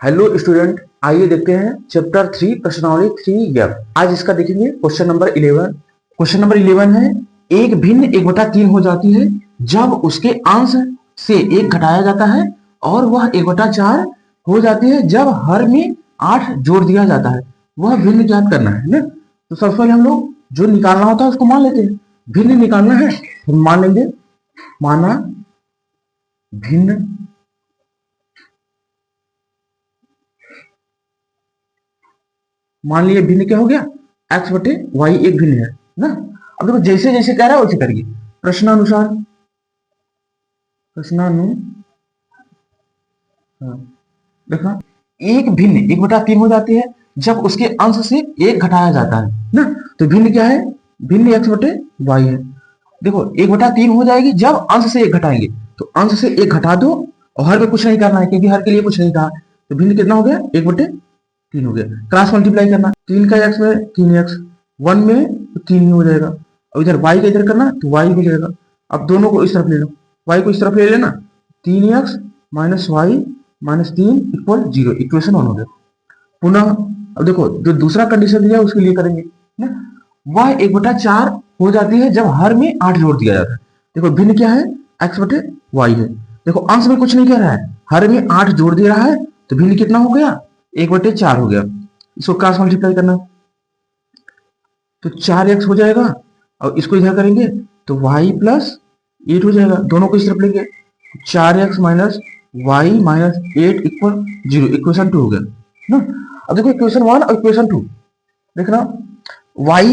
Hello student, आइए देखते हैं चैप्टर 3 प्रश्नावली 3F। आज इसका देखेंगे क्वेश्चन नंबर 11। क्वेश्चन नंबर 11 है, एक भिन्न 1/3 हो जाती है जब उसके अंश से 1 घटाया जाता है और वह 1/4 हो जाती है जब हर में 8 जोड़ दिया जाता है। वह भिन्न ज्ञात करना है ना। तो सबसे पहले हम लोग जो निकालना होता है उसको मान लेते हैं। भिन्न निकालना है तो मान लेंगे, माना भिन्न मान लिया भिन्न क्या हो गया, x बटे वाई एक भिन्न है ना। अब देखो जैसे जैसे कह रहा है वैसे करिए। प्रश्नानुसार हाँ, देखो एक भिन्न 1/3 हो जाती है जब उसके अंश से 1 घटाया जाता है ना। तो भिन्न क्या है, भिन्न x बटे वाई है। देखो 1/3 हो जाएगी जब अंश से 1 घटाएंगे, तो अंश से 1 घटा दो और हर में कुछ नहीं करना है क्योंकि हर के लिए कुछ नहीं कहा। तो भिन्न कितना हो गया, 1/3 हो गया। क्रॉस मल्टीप्लाई करना, 3 का x में 3x, 1 में तो 3 ही हो जाएगा। और इधर y का इधर करना तो y हो जाएगा। अब दोनों को इस तरफ ले लो, y को इस तरफ ले लेना, 3x minus Y minus 3 equal 0। Equation 1 हो गया। पुनः अब देखो जो दूसरा कंडीशन दिया उसके लिए करेंगे ना। वह 1/4 हो जाती है जब हर में 8 जोड़ दिया जाता है। देखो भिन्न क्या है, x बटे वाई है। देखो अंश में कुछ नहीं कह रहा है, हर में 8 जोड़ दे रहा है, तो भिन्न कितना हो गया, 1/4 हो गया। इसको क्रॉस मल्टीप्लाई करना तो 4x हो जाएगा और इसको इधर करेंगे तो y प्लस 8 हो जाएगा। दोनों को इस तरफ लेंगे, 4x minus Y minus 8 equal 0। Equation 2 हो गया ना। अब देखो इक्वेशन 1 और इक्वेशन 2 देखना, y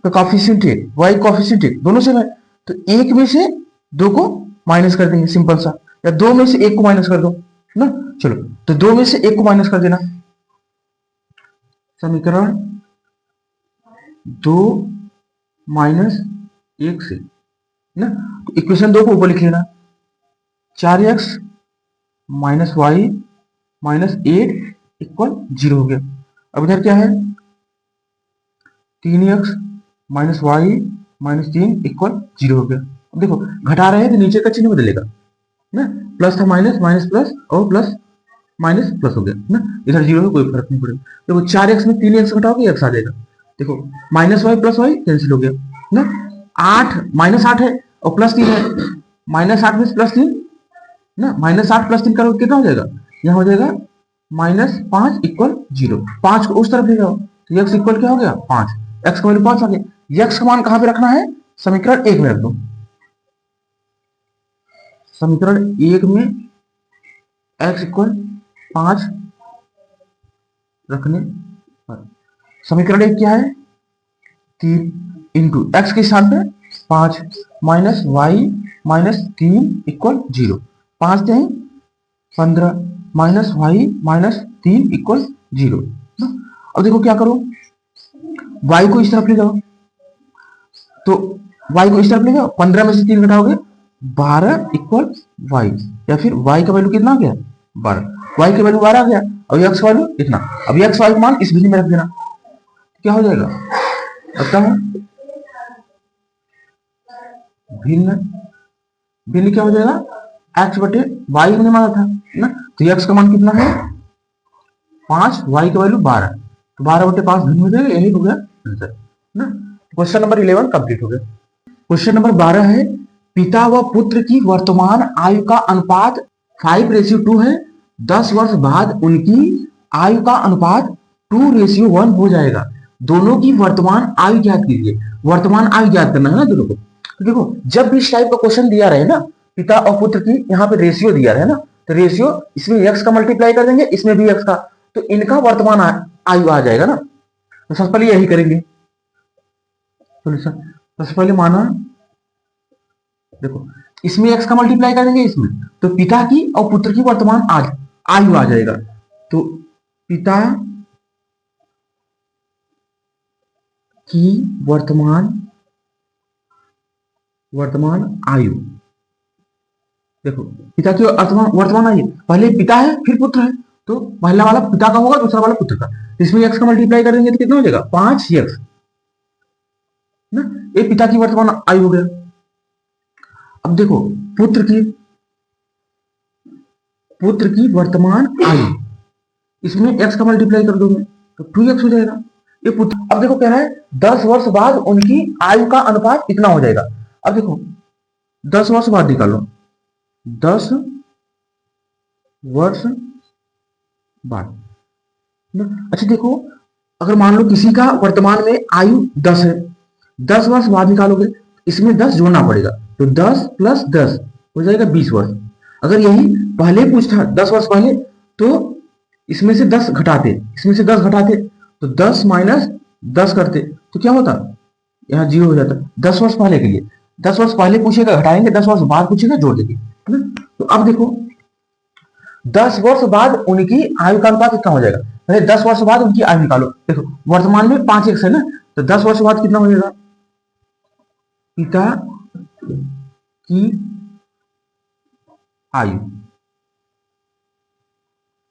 का कोफिशिएंट है, y कोफिशिएंट है, दोनों सेम है। तो एक में से 2 को माइनस कर देंगे सिंपल सा, या 2 में से 1 को माइनस कर दो ना। चलो तो 2 में से 1 को माइनस कर देना। समीकरण 2 माइनस 1 से ना, तो इक्वेशन 2 को ऊपर लिख लेना, 4x minus Y minus 8 equal 0 हो गया। अब इधर क्या है, 3x minus Y minus 3 equal 0 हो गया। अब देखो घटा रहे हैं तो नीचे का चिन्ह बदलेगा ना, प्लस था माइनस, माइनस प्लस और प्लस माइनस प्लस हो गया ना। इधर 0 है, कोई फर्क नहीं पड़ेगा। देखो 4x में 3x घटाओगे x आ जाएगा। देखो minus Y plus Y cancel हो गया ना। 8 माइनस 8 है और प्लस 3 है, माइनस 8 में प्लस 3 ना, माइनस 8 प्लस 3 करोगे कितना हो जाएगा, यहाँ हो जाएगा माइनस 5 इक्वल 0। 5 को उस तरफ ले जाओ तो x इक्वल क्या हो गया 5, x का वैल्यू 5 आ गया। x का मान कहां पे रखना है, समीकरण 1 में रख दो। समीकरण 1 में x इक्वल 5 रखने पर समीकरण 1 क्या है, 3 इंटू एक्स के स्थान पे 5 माइनस वाई माइनस 3 इक्वल 0। 5 दें 15 माइनस वाई माइनस 3 इक्वल 0। अब देखो क्या करो, y को इस तरफ ले जाओ, तो y को इस तरफ ले जाओ, 15 में से 3 घटाओगे 12 इक्वल y, या फिर y का वैल्यू कितना आ गया 12, y का वैल्यू 12 आ गया और x का वैल्यू इतना। अब x y का मान इस भिन्न में रख देना, क्या हो जाएगा बताओ, भिन्न भिन्न क्या हो जाएगा, x बटे y हमने माना था ना। तो x का मान कितना है 5, y का वैल्यू 12, तो 12 बटे 5 भिन्न हो जाएगा। यही हो गया आंसर ना। क्वेश्चन नंबर 11 कंप्लीट हो गया। क्वेश्चन नंबर 12 है, पिता व पुत्र की वर्तमान आयु का अनुपात 5:2 है। 10 वर्ष बाद उनकी आयु का अनुपात 2:1 हो जाएगा। दोनों की वर्तमान आयु ज्ञात कीजिए। वर्तमान आयु ज्ञात करना है ना दोनों को। तो देखो जब भी इस टाइप का क्वेश्चन दिया रहे ना, पिता और पुत्र की यहाँ पे रेशियो दिया रहे ना, तो रेशियो इसमें x का मल्टीप्लाई कर देंगे, इसमें भी x का, तो इनका वर्तमान आयु आ जाएगा ना। तो सबसे पहले यही करेंगे सोल्यूशन। सबसे पहले माना, देखो इसमें x का मल्टीप्लाई करेंगे इसमें, तो पिता की और पुत्र की वर्तमान आयु आ जाएगा। तो पिता की वर्तमान आयु, देखो पिता की वर्तमान आयु, पहले पिता है फिर पुत्र है, तो पहला वाला पिता का होगा, दूसरा वाला पुत्र का। इसमें x का मल्टीप्लाई करेंगे तो कितना हो जाएगा 5x ना। ये पिता की वर्तमान आयु हो गया। अब देखो पुत्र की वर्तमान आयु, इसमें x का मल्टीप्लाई कर दूंगा तो 2x हो जाएगा। ये पुत्र, अब देखो कह रहा है 10 वर्ष बाद उनकी आयु का अनुपात इतना हो जाएगा। अब देखो 10 वर्ष बाद निकालो, 10 वर्ष बाद। अच्छा देखो, अगर मान लो किसी का वर्तमान में आयु 10 है, 10 वर्ष बाद निकालोगे, इसमें 10 जोड़ना पड़ेगा, तो 10 प्लस 10 हो जाएगा 20 वर्ष। अगर यही पहले पूछता 10 वर्ष पहले, तो इसमें से 10 घटाते, इसमें से 10 घटाते, तो 10 माइनस 10 करते, तो क्या होता, यहाँ 0 हो जाता। 10 वर्ष पहले के लिए, 10 वर्ष पहले पूछेगा घटाएंगे, 10 वर्ष बाद पूछेगा जोड़ देंगे, है ना। तो अब देखो 10 वर्ष बाद उनकी आयु का अनुपात कितना हो जाएगा, पहले 10 वर्ष बाद उनकी आयु निकालो। देखो वर्तमान में 5x है ना, तो 10 वर्ष बाद कितना हो जाएगा, पिता की आयु।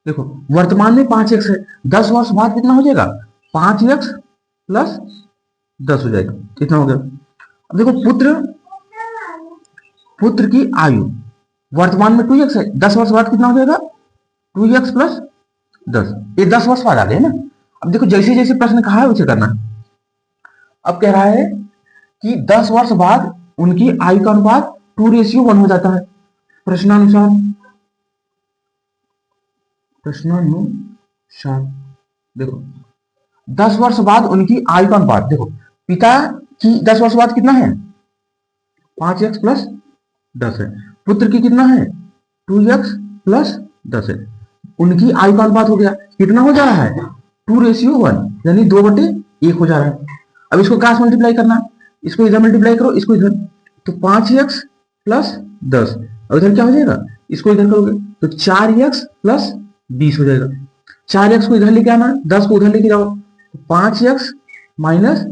देखो वर्तमान में 5x है, 10 वर्ष बाद कितना हो जाएगा, 5x प्लस 10 हो जाएगा, कितना हो गया। अब देखो पुत्र की आयु, वर्तमान में 2x है, 10 वर्ष बाद कितना हो जाएगा, 2x प्लस 10, ये 10 वर्ष बाद आ गए ना। अब देखो जैसे जैसे प्रश्न कहा है वैसे करना। अब कह रहा है कि 10 वर्ष बाद उनकी आयु का अनुपात 2:1 हो जाता है। प्रश्नानुसार देखो 10 वर्ष बाद उनकी आयु का अनुपात, देखो पिता की 10 वर्ष बाद कितना है, 5x प्लस 10 है, पुत्र की कितना है, 2x प्लस 10 है, उनकी आयु का अनुपात हो गया, कितना हो जा रहा है, 2:1, यानी 2/1 हो जा रहा है। अब इसको क्रॉस मल्टीप्लाई करना, इसको इधर मल्टीप्लाई करो, इसको इधर, तो 5x प्लस 10, और इधर क्या हो जाएगा, इसको इधर करोगे तो 4x प्लस 20 हो जाएगा। 4x को इधर लेके आना, 10 को उधर लेके जाओ, तो 5x माइनस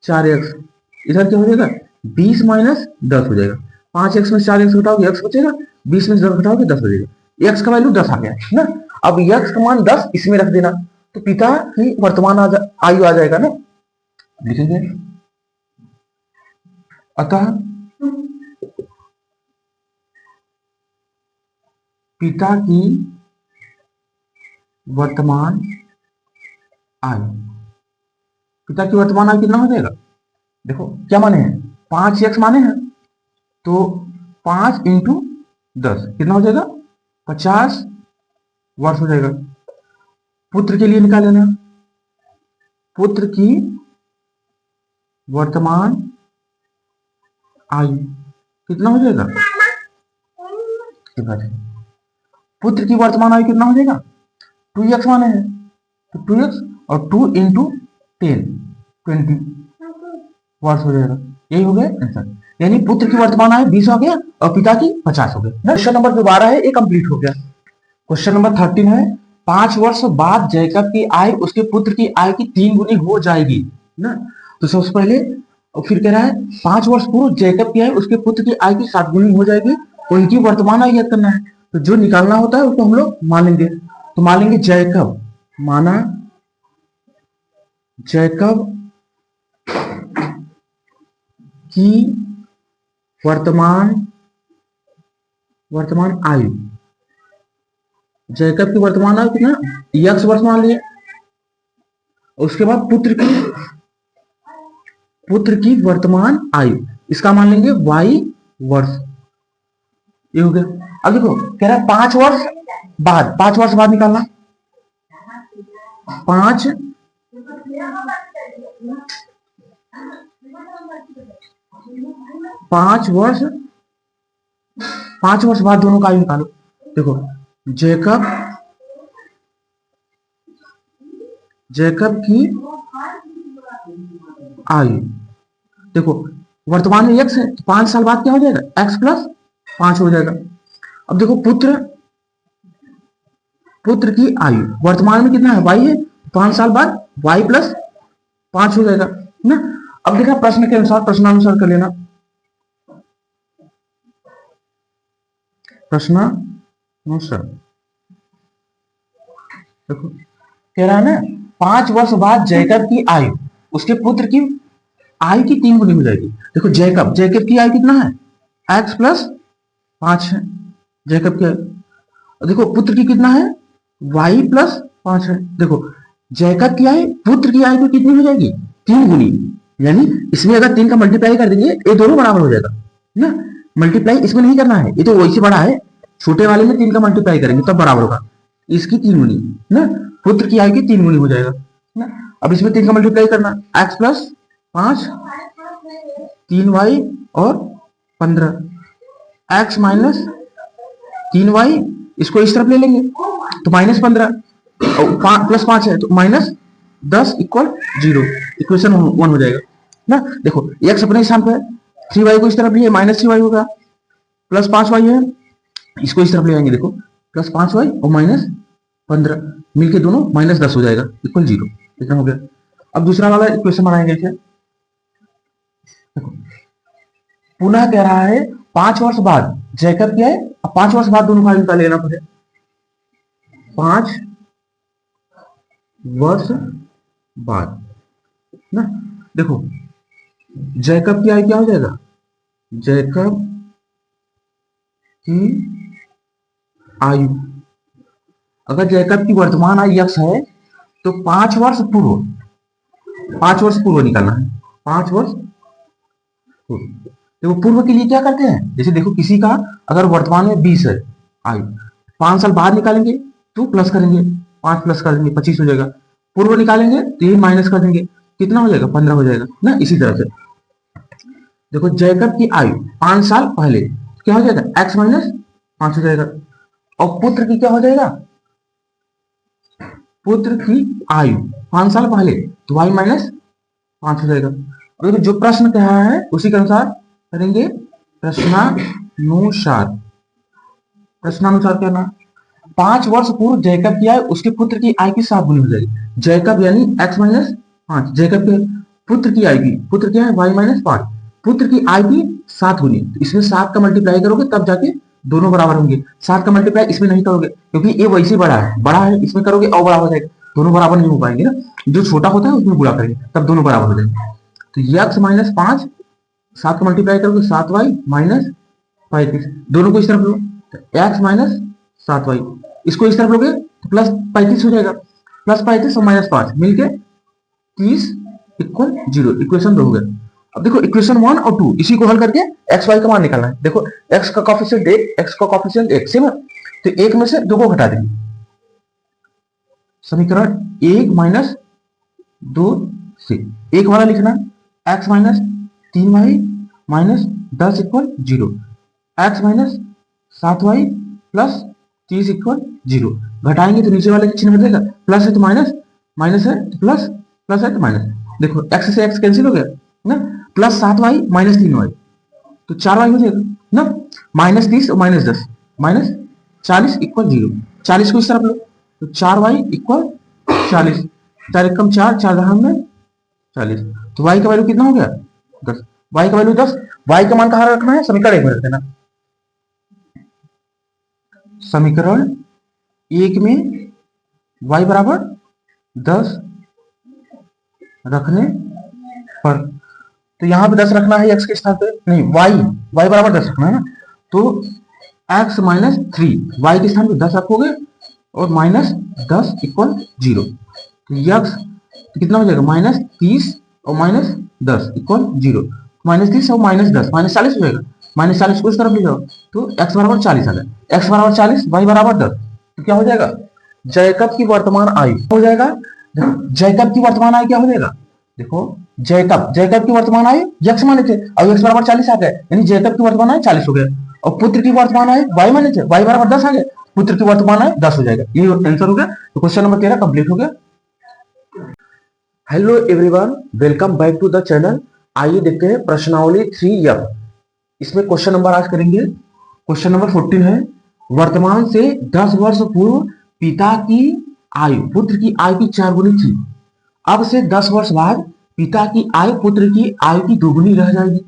4x, इधर क्या हो जाएगा, 20 माइनस 10 हो जाएगा। 5x में 4x घटाओगे x बचेगा, 20 में 10 घटाओगे 10 बचेगा, x का वैल्यू 10 आ गया ना। अब x का मान 10 इसमें रख देना, तो पिता की वर्तमान आयु आ जाएगा ना, लिखेंगे। अतः पिता की वर्तमान आयु, पिता की वर्तमान आयु कितना हो जाएगा, देखो क्या माने हैं, 5x माने हैं, तो 5 इंटू 10 कितना हो जाएगा, 50 वर्ष हो जाएगा। पुत्र के लिए निकाल लेना, पुत्र की वर्तमान आयु कितना हो जाएगा, पुत्र की वर्तमान आयु कितना हो जाएगा, 2x माने हैं, तो 2x और 2 इंटू 10 20 वर्ष हो जाएगा। यही हो गया आंसर, यानी पुत्र की वर्तमान आयु 20 हो गया और पिता की 50 हो गया। क्वेश्चन नंबर जो 12 है ये कंप्लीट हो गया। क्वेश्चन नंबर 13 है, 5 वर्ष बाद जैकब की आयु उसके पुत्र की आयु की 3 गुनी हो जाएगी ना। तो सबसे पहले और फिर कह रहा है 5 वर्ष पूर्व जैकब की आयु उसके पुत्र की आयु की 7 गुनी हो जाएगी, उनकी वर्तमान आयु याद करना है। तो जो निकालना होता है उसको हम लोग मान लेंगे, तो मान लेंगे जैकब, माना जैकब की वर्तमान आयु, जैकब की वर्तमान आयु कितना, x वर्ष मान लिए। उसके बाद पुत्र की वर्तमान आयु, इसका मान लेंगे y वर्ष, ये हो गया। अब देखो कह रहा है 5 वर्ष बाद, 5 वर्ष बाद निकालना, 5 वर्ष बाद दोनों का आयु निकालो। देखो जैकब की आयु, देखो वर्तमान में x है, तो 5 साल बाद क्या हो जाएगा, x प्लस 5 हो जाएगा। अब देखो पुत्र की आयु वर्तमान में कितना है, y है, 5 साल बाद y प्लस 5 हो जाएगा ना। अब देखा प्रश्न के अनुसार, प्रश्नानुसार कर लेना, प्रश्नानुसार देखो कह रहा है ना 5 वर्ष बाद जैकब की आयु उसके पुत्र की आयु की 3 गुनी हो जाएगी। देखो जैकब की आयु कितना है, x प्लस 5 है जैकब की आयु। देखो पुत्र की कितना है, y प्लस 5 है। देखो जैकब की आय पुत्र की आय को कितनी हो जाएगी, 3 गुनी, यानी इसमें अगर 3 का मल्टीप्लाई कर देंगे ये दोनों बराबर हो जाएगा ना। मल्टीप्लाई इसमें नहीं करना है, ये तो वैसे बड़ा है, छोटे वाले में 3 का मल्टीप्लाई करेंगे तब बराबर होगा, इसकी 3 गुनी ना, पुत्र की आय की 3 गुनी हो जाएगा ना। अब इसमें 3 का मल्टीप्लाई करना, x प्लस 5 3y और 15, x माइनस 3y, इसको इस तरफ ले लेंगे तो -15 और प्लस 5 है तो -10 इक्वल 0, इक्वेशन 1 हो जाएगा ना। देखो x अपने स्थान पे है, 3y को इस तरफ लिए -3y होगा, प्लस 5y है, इसको इस तरफ ले आएंगे, देखो प्लस 5y और -15 मिलके दोनों -10 हो जाएगा इक्वल 0, इतना हो गया। अब दूसरा वाला इक्वेशन बनाएंगे इसे। देखो पुनः कह रहा है 5 वर्ष बाद जैकब क्या है, अब 5 वर्ष बाद दोनों का लेना पड़े, 5 वर्ष बाद ना। देखो जैकब की आय क्या हो जाएगा, जैकब की आयु, अगर जैकब की वर्तमान आयु x है तो 5 वर्ष पूर्व निकालना है, 5 वर्ष पूर्व। देखो पूर्व के लिए क्या करते हैं, जैसे देखो किसी का अगर वर्तमान में 20 है आयु, 5 साल बाद निकालेंगे तो प्लस करेंगे, 5 प्लस कर देंगे 25 हो जाएगा, पूर्व निकालेंगे तो ये माइनस कर देंगे, कितना हो जाएगा 15 हो जाएगा ना। इसी तरह से देखो जैकब की आयु 5 साल पहले क्या हो जाएगा, x माइनस 5 हो जाएगा, और पुत्र की क्या हो जाएगा, पुत्र की आयु 5 साल पहले तो y माइनस 5 हो जाएगा। और जो प्रश्न कहा है उसी के अनुसार करेंगे, प्रश्नानुसार क्या ना, 5 वर्ष पूर्व जैकब की आय उसके पुत्र की आय की 7 गुनी हो जाएगी। जैकब यानी x माइनस 5, जैकब के पुत्र की आय की, पुत्र क्या है y माइनस 5, पुत्र की आय की 7 गुनी, तो इसमें 7 का मल्टीप्लाई करोगे तब जाके दोनों बराबर होंगे। 7 का मल्टीप्लाई इसमें नहीं करोगे क्योंकि ये वैसे बड़ा है, इसमें करोगे और बड़ा हो जाएगा, दोनों बराबर नहीं हो पाएंगे ना, जो छोटा होता है उसमें गुणा करेंगे तब दोनों बराबर हो जाएंगे। तो x माइनस 5 7 का मल्टीप्लाई करोगे 7y माइनस 35, दोनों को इस तरफ लो तो x माइनस 7y, इसको इस तरफ लोगे तो प्लस 35 हो जाएगा, प्लस 35 और माइनस 5 मिलके 30 इक्वल 0, इक्वेशन 2 हो गया। अब देखो इक्वेशन 1 और 2 इसी को हल करके x y का मान निकालना है। देखो x का कोएफिशिएंट 1, x का कोएफिशिएंट 1 सेम है, तो 1 में से 2 को घटा देंगे, समीकरण 1 माइनस 2 से 1 वाला लिखना, x minus 3y minus 10 equal 0, x minus 7y plus 30 equal 0, घटाएंगे तो नीचे वाले का चिन्ह बदलेगा, प्लस है तो माइनस, माइनस है तो प्लस, प्लस है तो माइनस। देखो x से x कैंसिल हो गया ना, प्लस 7y माइनस 3y तो 4y हो जाएगा ना, माइनस 30 और माइनस 10 माइनस 40 इक्वल 0, 40 को इस तरफ लो तो 4y इक्वल 40, 4 एकम 4, 4 दशम में 40, तो y का वैल्यू कितना हो गया 10, y का वैल्यू 10, y का मान कहाँ रखना है, समीकरण 1 में रख देना, समीकरण 1 में y बराबर 10 रखने पर, तो यहां पे 10 रखना है x के स्थान पे, नहीं y बराबर 10 रखना है ना, तो x माइनस 3 y के स्थान पे 10 रखोगे और माइनस 10 इक्वल 0, तो x कितना हो जाएगा माइनस 30 और माइनस 10 इक्वल 0, माइनस 30 और माइनस 10 माइनस 40 हो जाएगा, माइनस 40 को इस तरफ ले जाओ तो x बराबर 40 आ गया, x बराबर 40 y बराबर 10, तो क्या हो जाएगा जैकब की वर्तमान आयु हो जाएगा। जैकब की वर्तमान आयु क्या हो जाएगा, देखो जैकब की वर्तमान आयु x माने थे और x बराबर 40 आ गए, यानी जैकब की वर्तमान आयु 40 हो गया, और पुत्र की वर्तमान आयु y माने थे, y बराबर 10 आ गए, पुत्र की वर्तमान आयु 10 हो जाएगा, ये आंसर हो गया। तो क्वेश्चन नंबर 13 कंप्लीट हो गया। Hello everyone, welcome back to the channel. आइए देखते हैं प्रश्नावली 3F, इसमें क्वेश्चन नंबर आज करेंगे, क्वेश्चन नंबर 14 है, वर्तमान से 10 वर्ष पूर्व पिता की आयु पुत्र की आयु की 4 गुनी थी, अब से 10 वर्ष बाद पिता की आयु पुत्र की आयु की 2 गुनी रह जाएगी,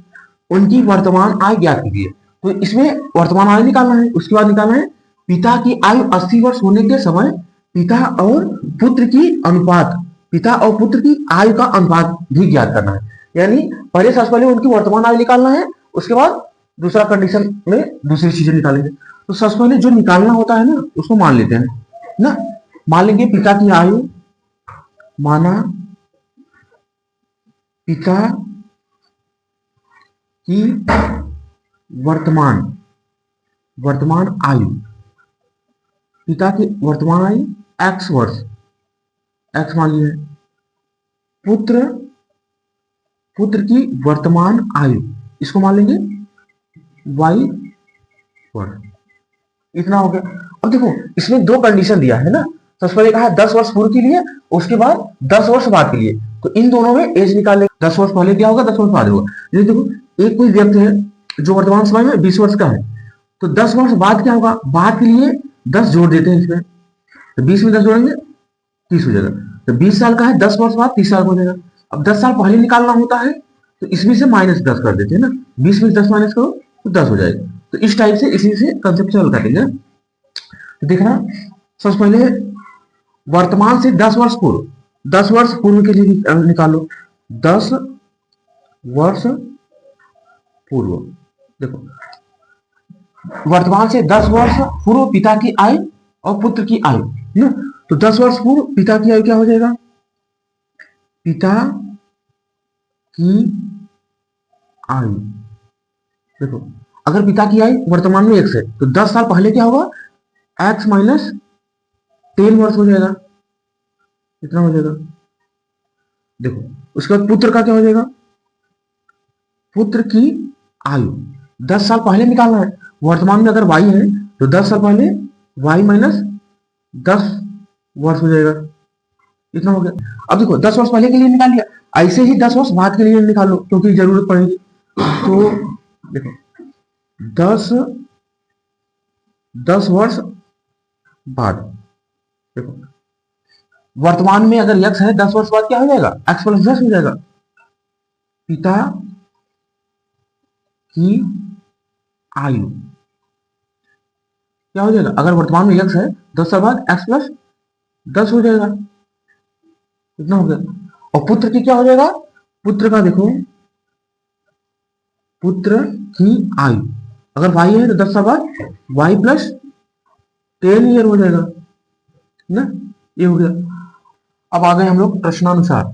उनकी वर्तमान आयु ज्ञात कीजिए। तो इसमें वर्तमान आयु निकालना है, उसके बाद निकालना है पिता की आयु 80 वर्ष होने के समय पिता और पुत्र की अनुपात, पिता और पुत्र की आयु का अनुपात भी ज्ञात करना है, यानी पहले सबसे पहले उनकी वर्तमान आयु निकालना है, उसके बाद दूसरा कंडीशन में दूसरी चीजें निकालेंगे। तो सबसे पहले जो निकालना होता है ना उसको मान लेते हैं ना, मान लेंगे पिता की आयु, माना पिता की वर्तमान वर्तमान आयु, पिता की वर्तमान आयु एक्स वर्ष, एक्स मान लिया। पुत्र पुत्र की वर्तमान आयु, इसको मान लेंगे वाई वर्ष। इतना हो गया। अब देखो इसमें दो कंडीशन दिया है ना, सबसे पहले कहा 10 वर्ष पूर्व के लिए, उसके बाद 10 वर्ष बाद के लिए। तो इन दोनों में एज निकाल ले, 10 वर्ष पहले क्या होगा, 10 वर्ष बाद होगा। जैसे देखो एक कोई व्यक्ति है जो वर्तमान समय में 20 वर्ष का है, तो 10 वर्ष बाद क्या होगा, बाद के लिए 10 जोड़ देते हैं इसमें, तो 20 में 10 जोड़ेंगे 30 हो जाएगा। तो 20 साल का है, 10 वर्ष बाद 30 साल हो जाएगा। अब 10 साल पहले निकालना होता है तो इसमें से -10 कर देते हैं ना, 20 में 10 माइनस करो तो 10 हो जाएगा। तो इस टाइप से इसी से कंसेप्चुअल करेंगे। तो देखना सबसे पहले वर्तमान से 10 वर्ष पूर्व, 10 वर्ष पूर्व के लिए निकालो, 10 वर्ष पूर्व। देखो वर्तमान से 10 वर्ष पूर्व पिता की आयु और पुत्र की आयु ना, तो 10 वर्ष पूर्व पिता की आयु क्या हो जाएगा, पिता की आयु। देखो अगर पिता की आयु वर्तमान में x है तो 10 साल पहले क्या होगा, x माइनस 10 वर्ष हो जाएगा, इतना हो जाएगा। देखो उसके बाद पुत्र का क्या हो जाएगा, पुत्र की आयु 10 साल पहले निकालना है, वर्तमान में अगर y है तो 10 साल पहले y माइनस 10 वर्ष हो जाएगा, इतना हो गया। अब देखो 10 वर्ष पहले के लिए निकाल लिया, ऐसे ही 10 वर्ष बाद के लिए निकाल लो क्योंकि जरूरत पड़ेगी। तो देखो 10 वर्ष बाद, देखो वर्तमान में अगर x है 10 वर्ष बाद क्या हो जाएगा, x प्लस 10 हो जाएगा। पिता की आयु क्या हो जाएगा, अगर वर्तमान में x है 10 साल बाद x प्लस 10 हो जाएगा, इतना हो गया। और पुत्र की क्या हो जाएगा, पुत्र का देखो पुत्र की आयु अगर y है तो 10 साल बाद y प्लस 10 ईयर हो जाएगा ना, ये हो गया। अब आ गए हम लोग प्रश्नानुसार,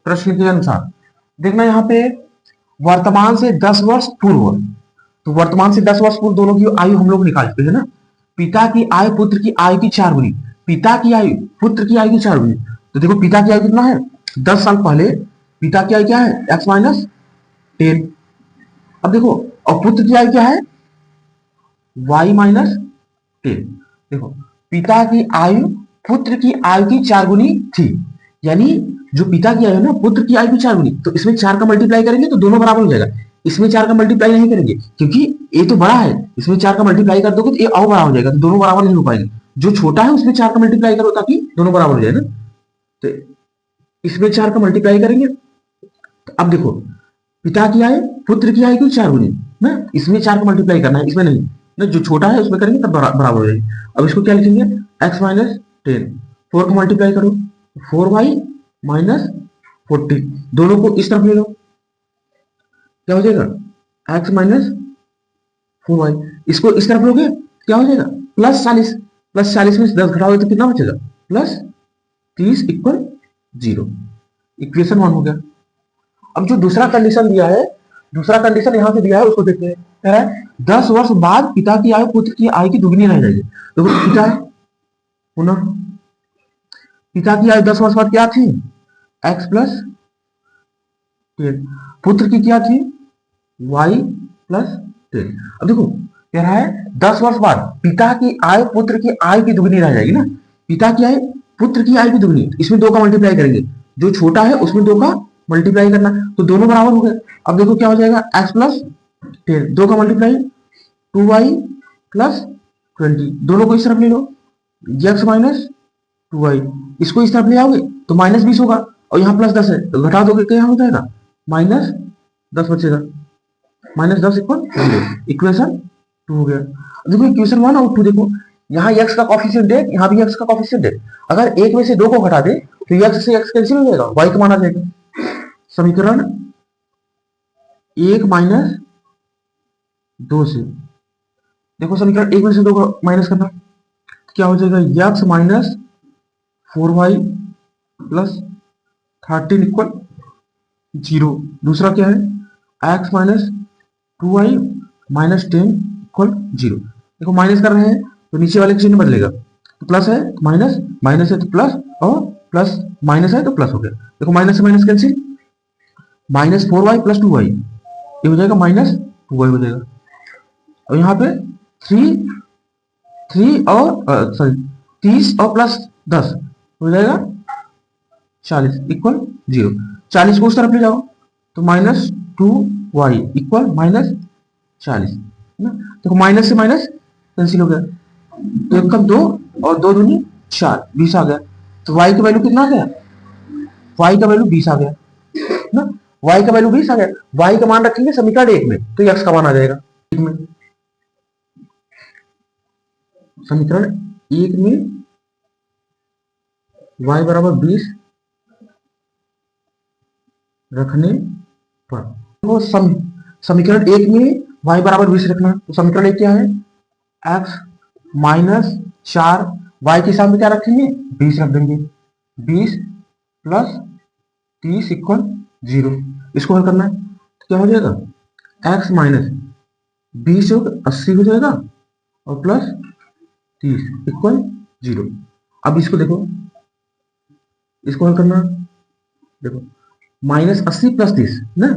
प्रश्न के अनुसार देखना यहाँ पे वर्तमान से 10 वर्ष पूर्व, तो वर्तमान से 10 वर्ष पूर्व दोनों की आयु हम लोग निकाल चुके हैं ना। पिता की आयु पुत्र की आयु की 4 गुनी, पिता की आयु पुत्र की आयु की 4 गुनी। तो देखो पिता की आयु कितना है, 10 साल पहले पिता की आयु क्या है, x माइनस 10। अब देखो और पुत्र की आयु क्या है, y माइनस 10। देखो पिता की आयु पुत्र की आयु की 4 गुनी थी, यानी जो पिता की आयु ना पुत्र की आयु की 4 गुनी, तो इसमें 4 का मल्टीप्लाई करेंगे तो दोनों बराबर हो जाएगा। इसमें 4 का मल्टीप्लाई नहीं करेंगे क्योंकि ये तो बड़ा है, इसमें 4 का मल्टीप्लाई कर दोगे तो ये और बड़ा हो जाएगा, तो दोनों बराबर नहीं हो पाएंगे। जो छोटा है उसमें 4 का मल्टीप्लाई करो ताकि दोनों बराबर हो जाए ना। तो इसमें 4 का मल्टीप्लाई करेंगे, तो अब देखो पिता की आयु पुत्र की आयु की 4 गुनी ना, इसमें 4 का मल्टीप्लाई करना है, इसमें नहीं ना, जो छोटा है उसमें करेंगे तब बराबर हो जाएगी। अब इसको क्या लिखेंगे, x माइनस 10, 4 को मल्टीप्लाई करो 4y माइनस 40, दोनों को इस तरफ ले लो, क्या हो जाएगा x माइनस 4y, इसको इस तरफ लोगे क्या हो जाएगा प्लस 40, प्लस 40 में 10 घटाओगे तो कितना बचेगा, प्लस 30 इक्वल 0। इक्वेशन 1 हो गया। अब जो दूसरा कंडीशन दिया है, दूसरा कंडीशन यहां से दिया है उसको देखते हैं। कह रहा है 10 वर्ष बाद पिता की आयु पुत्र की आयु की दुगनी रह जाएगी। तो पिता पुनः पिता की आयु 10 वर्ष बाद क्या थी, x प्लस 10, पुत्र की क्या थी, y प्लस 10। अब देखो कह रहा है 10 वर्ष बाद पिता की आयु पुत्र की आयु की दुगनी रह जाएगी ना, पिता की आयु पुत्र की आयु की दुगनी, इसमें 2 का मल्टीप्लाई करेंगे, जो छोटा है उसमें 2 का मल्टीप्लाई करना, तो दोनों बराबर हो गए। अब देखो क्या हो जाएगा, x प्लस 10, 2 का मल्टीप्लाई 2y प्लस 20, दोनों को इस तरफ ले लो, x माइनस 2y, इसको इस तरफ ले आओगे तो माइनस 20 होगा, और यहाँ प्लस 10 है तो घटा दोगे क्या हो जाएगा, माइनस 10 बचेगा, माइनस 10 इक्वल 0। इक्वेशन 2 हो गया। देखो इक्वेशन 1 और 2 देखो, यहाँ x का कॉफिशिएंट है, यहाँ भी x का कॉफिशिएंट है, अगर एक में से 2 को घटा दे तो x से x कैंसिल हो जाएगा, y को माना जाएगा। समीकरण 1 माइनस 2 से देखो समीकरण एक में से दो को माइनस करना, तो क्या हो जाएगा, x minus 4y plus 13 equal 0। दूसरा क्या है, x minus 2y minus 10 equal 0। देखो माइनस कर रहे हैं तो नीचे वाले का चिन्ह बदलेगा, तो प्लस है तो माइनस, माइनस है तो प्लस, और प्लस माइनस है तो प्लस हो गया। देखो माइनस से minus cancel, minus 4y plus 2y, ये हो जाएगा माइनस 2y हो जाएगा। और यहाँ पे 3 और सॉरी 30 और प्लस 10 हो जाएगा 40 इक्वल 0। 40 को उस तरफ ले जाओ तो माइनस 2y इक्वल माइनस 40 है ना। देखो माइनस से माइनस कैंसिल हो गया, तो एक कम 2 और 2 दूनी 4, 20 आ गया। तो y का वैल्यू कितना आ गया, y का वैल्यू 20 आ गया ना, y का वैल्यू 20 आ गया। y का मान रखेंगे समीकरण 1 में तो x का मान आ जाएगा 1 में, समीकरण 1 में y बराबर 20 रखने पर, तो समीकरण 1 में y बराबर 20 रखना, तो समीकरण 1 क्या है, x माइनस 4, y के सामने क्या रखेंगे 20 रख देंगे, 20 प्लस 30 इक्वल 0। इसको हल करना है तो क्या हो जाएगा, x माइनस 20 हो 80 हो जाएगा और प्लस 30 इक्वल 0। अब इसको देखो, इसको हल करना, देखो माइनस 80 प्लस 30 ना,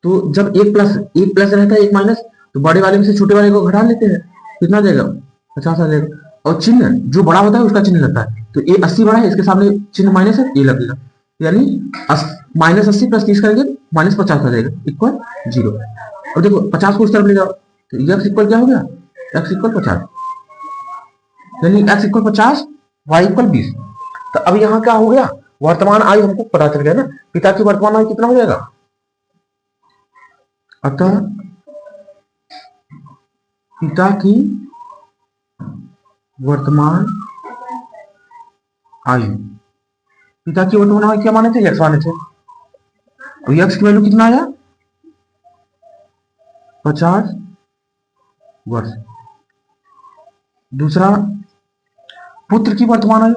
तो जब एक प्लस रहता है एक माइनस, तो बड़े वाले में से छोटे वाले को घटा लेते हैं, कितना आ जाएगा 50 आ जाएगा। और चिन्ह जो बड़ा होता है उसका चिन्ह लगता है, तो ये 80 बड़ा है, इसके सामने चिन्ह माइनस है, ये लगेगा, यानी माइनस 80 प्लस 30 करेंगे माइनस 50 आ जाएगा इक्वल 0। अब देखो 50 को उस तरफ ले जाओ तो एक्स इक्वल क्या हो गया, एक्स इक्वल 50, यानी एक्स इक्वल 50, वाई इक्वल 20। तो अब यहाँ क्या हो गया, वर्तमान आयु हमको पता चल गया ना, पिता की वर्तमान आयु कितना हो जाएगा, अतः पिता की वर्तमान आयु, पिता की वर्तमान आयु क्या माने थे, एक्स माने थे, तो एक्स की वैल्यू कितना आया 50 वर्ष। दूसरा पुत्र की वर्तमान आयु,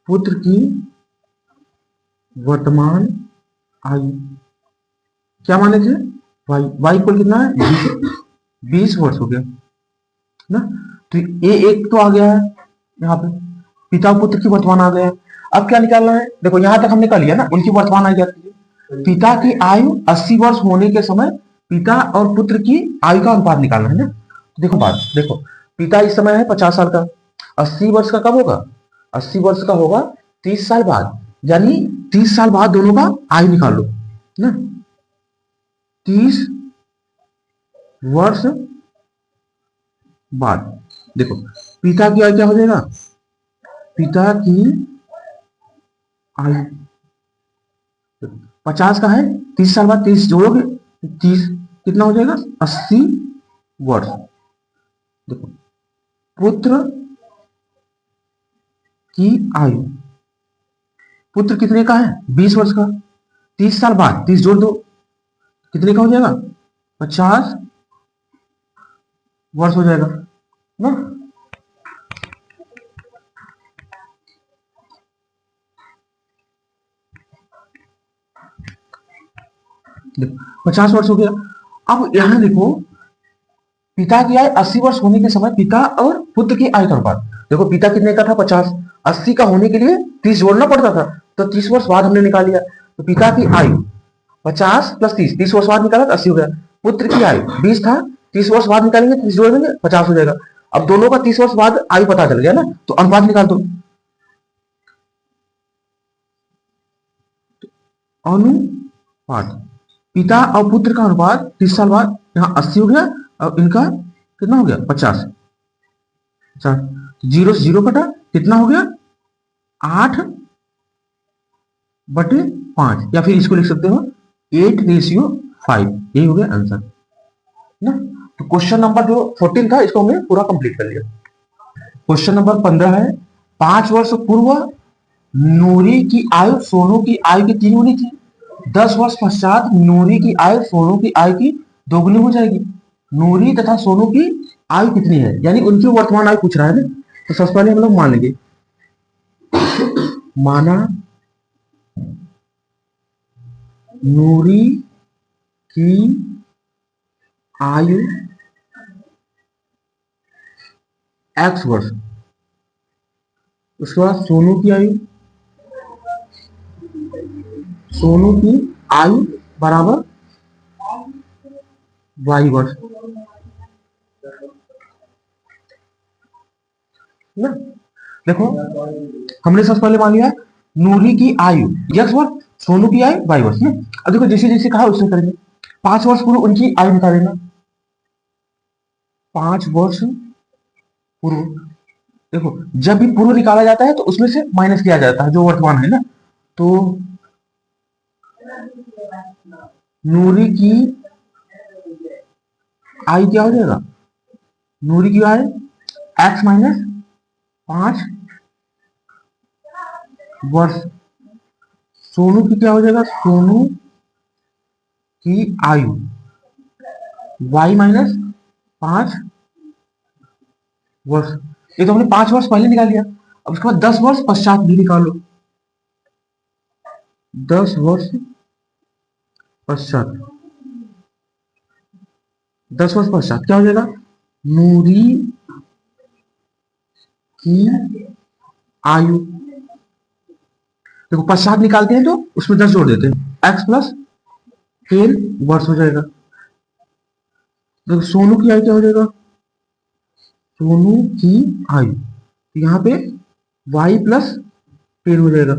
पुत्र की वर्तमान आयु क्या माने थे, वाई इक्वल कितना है 20 वर्ष हो गया ना। तो ये एक तो आ गया है यहाँ पे, पिता पुत्र की वर्तमान आ गया। अब क्या निकालना है, देखो यहां तक हमने कर लिया ना, उनकी वर्तमान आयु जाती है, पिता की आयु 80 वर्ष होने के समय पिता और पुत्र की आयु का अनुपात निकालना है ना। तो देखो बात देखो, पिता इस समय है 50 साल का, 80 वर्ष का कब होगा, 80 वर्ष का होगा 30 साल बाद, यानी 30 साल बाद दोनों का आयु निकाल लो ना, 30 वर्ष बाद। देखो पिता की आयु क्या हो जाएगा, पिता की आयु 50 का है, 30 साल बाद 30 जोड़ोगे 30 कितना हो जाएगा 80 वर्ष। देखो पुत्र की आयु, पुत्र कितने का है 20 वर्ष का, 30 साल बाद 30 जोड़ दो कितने का हो जाएगा 50 वर्ष हो जाएगा ना। देखो 50 वर्ष हो गया। अब यहां देखो पिता की आयु 80 वर्ष होने के समय पिता और पुत्र की आयु का अनुपात, देखो पिता कितने का था 50, 80 का होने के लिए 30 जोड़ना पड़ता था, तो 30 वर्ष बाद हमने निकाल लिया, तो पिता की आयु 50 प्लस 30, 30 वर्ष बाद निकाला तो 80 हो गया। पुत्र की आयु 20 था, 30 वर्ष बाद निकालेंगे 30 जोड़ देंगे 50 हो जाएगा। अब दोनों का 30 वर्ष बाद आयु पता चल गया ना, तो अनुपात निकाल दो, अनुपात पिता और पुत्र का अनुपात 30 साल बाद यहाँ 80 हो गया, और इनका कितना हो गया 50, 0 से 0 कटा कितना हो गया 8/5, या फिर इसको लिख सकते हो 8:5, यही हो गया आंसर ना। तो क्वेश्चन नंबर जो 14 था इसको हमने पूरा कंप्लीट कर लिया। क्वेश्चन नंबर 15 है, 5 वर्ष पूर्व नूरी की आयु सोनू की आयु की 3 गुनी थी, 10 वर्ष पश्चात नूरी की आयु सोनू की आयु की 2 गुनी हो जाएगी। नूरी तथा सोनू की आयु कितनी है, यानी उनकी वर्तमान आयु पूछ रहा है ना। तो सबसे पहले हम लोग मान लेंगे, माना नूरी की आयु x वर्ष, उसके बाद सोनू की आयु बराबर y वर्ष ना। देखो हमने सबसे पहले मान लिया नूरी की आयु x वर्ष, सोनू की आयु y वर्ष ना। अब देखो जैसे जैसे कहा उससे करेंगे। 5 वर्ष पूर्व उनकी आयु निकालेंगे, 5 वर्ष पूर्व। देखो जब भी पूर्व निकाला जाता है तो उसमें से माइनस किया जाता है जो वर्तमान है ना। तो नूरी की आयु क्या हो जाएगा, नूरी की आयु x माइनस 5 वर्ष। सोनू की क्या हो जाएगा, सोनू की आयु y माइनस 5 वर्ष। ये तो हमने 5 वर्ष पहले निकाल लिया। अब उसके बाद 10 वर्ष पश्चात भी निकालो, 10 वर्ष पश्चात, 10 वर्ष पश्चात क्या हो जाएगा, नूरी की आयु। देखो पश्चात निकालते हैं तो उसमें 10 जोड़ देते हैं, x प्लस 10 वर्ष हो जाएगा। देखो सोनू की आयु क्या हो जाएगा, सोनू की आयु, तो यहाँ पे y प्लस 10 हो जाएगा।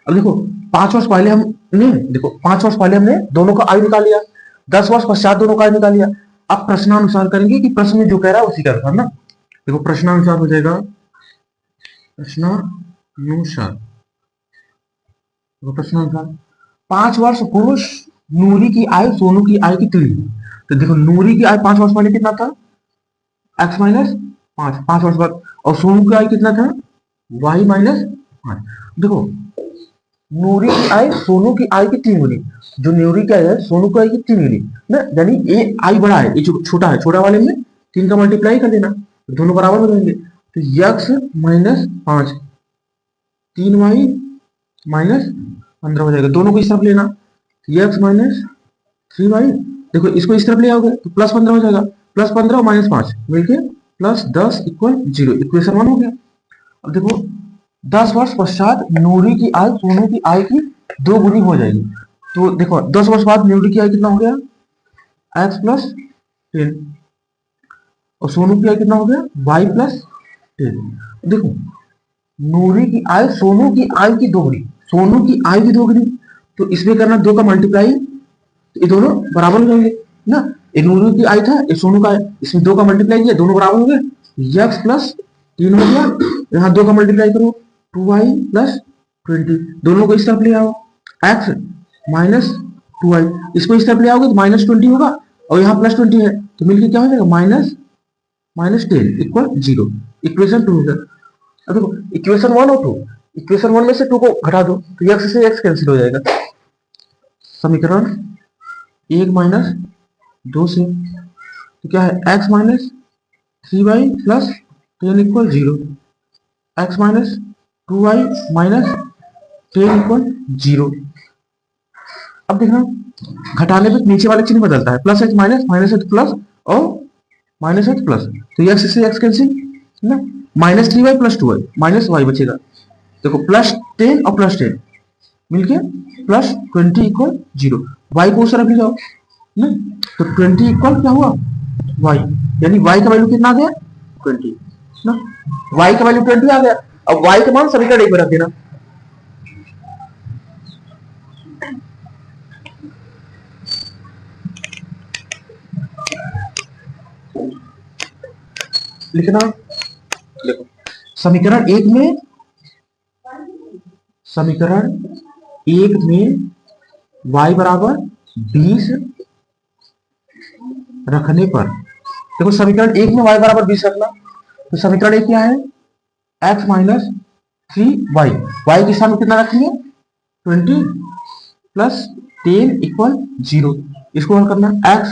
अब देखो 5 वर्ष पहले हमने दोनों का आयु निकाल लिया, 10 वर्ष पश्चात दोनों का आयु निकाल लिया। अब प्रश्नानुसार करेंगे कि प्रश्न में जो कह रहा है उसी का अनुसार ना। देखो प्रश्नानुसार हो जाएगा, प्रश्नानुसार 5 वर्ष पूर्व नूरी की आयु सोनू की आयु की तुलना। तो देखो नूरी की आयु 5 वर्ष पहले कितना था, x माइनस 5 वर्ष बाद, और सोनू की आयु कितना था, y माइनस 5। देखो नूरी की आयु सोनू की आयु की 3 गुनी, जो नूरी की आयु है सोनू की आयु की 3 गुनी ना, यानी ये आयु बड़ा है, ये जो छोटा है, छोटा वाले में 3 का मल्टीप्लाई कर देना, दोनों बराबर हो जाएंगे। तो x माइनस 5 3y माइनस 15 हो जाएगा, दोनों को इस तरफ लेना, x माइनस 3y। देखो इसको इस तरफ ले आओगे तो प्लस 15 हो जाएगा, प्लस 15 और माइनस 5 मिलके प्लस 10 इक्वल 0, इक्वेशन 1 हो गया। अब देखो 10 वर्ष पश्चात नूरी की आयु सोनू की आयु की 2 गुनी हो जाएगी। तो देखो 10 वर्ष बाद नूरी की आयु कितना हो गया, x प्लस 10, और सोनू की आयु कितना हो गया, y प्लस 10। देखो नूरी की आयु सोनू की आयु की 2 गुनी, सोनू की आयु की 2 गुनी, तो इसमें करना 2 का मल्टीप्लाई, तो ये दोनों बराबर हो जाएंगे ना। एक नूरी की आयु था, एक सोनू का आयु, इसमें 2 का मल्टीप्लाई किया, दोनों बराबर हो गए, x प्लस 3 हो गया, यहाँ 2 का मल्टीप्लाई करो 2y प्लस 20, दोनों को इस तरफ ले आओ, x माइनस 2y, इसको इस तरफ ले आओगे तो माइनस 20 होगा, और यहाँ प्लस 20 है, तो मिलकर क्या हो जाएगा, माइनस 10 इक्वल 0, इक्वेशन 2 हो गया। अब देखो इक्वेशन 1 और 2, इक्वेशन 1 में से 2 को घटा दो तो x से x कैंसिल हो जाएगा, समीकरण 1 माइनस 2 से, तो क्या है, x minus 3y plus 10 equal 0, x minus 2y minus 10 equal 0। अब देखना घटाने पे नीचे वाले चिन्ह बदलता है, plus h minus, minus h plus, और माइनस h प्लस, तो x से x कैंसिल ना, minus 3y plus 2y minus y बचेगा। देखो प्लस 10 और प्लस 10 मिलके प्लस 20 इक्वल 0, y को उस तरफ ले जाओ ना, तो 20 इक्वल क्या हुआ, y, यानी y का वैल्यू कितना आ गया, 20 ना, y का वैल्यू 20 आ गया। अब y का मान समीकरण 1 में रख देना, लिखना, देखो समीकरण 1 में y बराबर 20 रखने पर, देखो समीकरण 1 में y बराबर 20 रखना, तो समीकरण 1 क्या है, x माइनस 3y, y के सामने कितना रखेंगे, 20 प्लस 10 इक्वल 0, इसको हल करना है। एक्स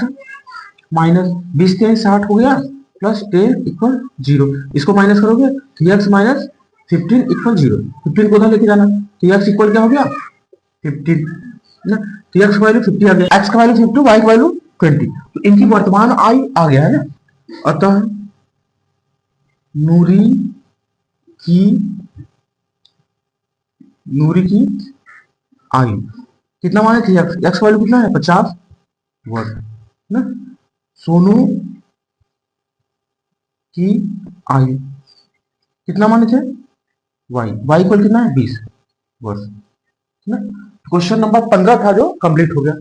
माइनस 20 3 60 हो गया, प्लस 10 इक्वल 0। इसको माइनस करोगे 3x माइनस 15 इक्वल 0। 15 को उधर लेके जाना, 3x इक्वल क्या हो गया 15 ना। 3x का वैल्यू 50 आ गया, x का वैल्यू 50, y का वैल्यू 20। तो इनकी वर्तमान आयु आ गया है ना। अतः नूरी की आयु कितना माने थे, एक्स का वैल्यू कितना है 50 वर्ष ना। सोनू की आयु कितना माने थे, वाई इक्वल कितना है 20 वर्ष ना। क्वेश्चन नंबर 15 था जो कंप्लीट हो गया।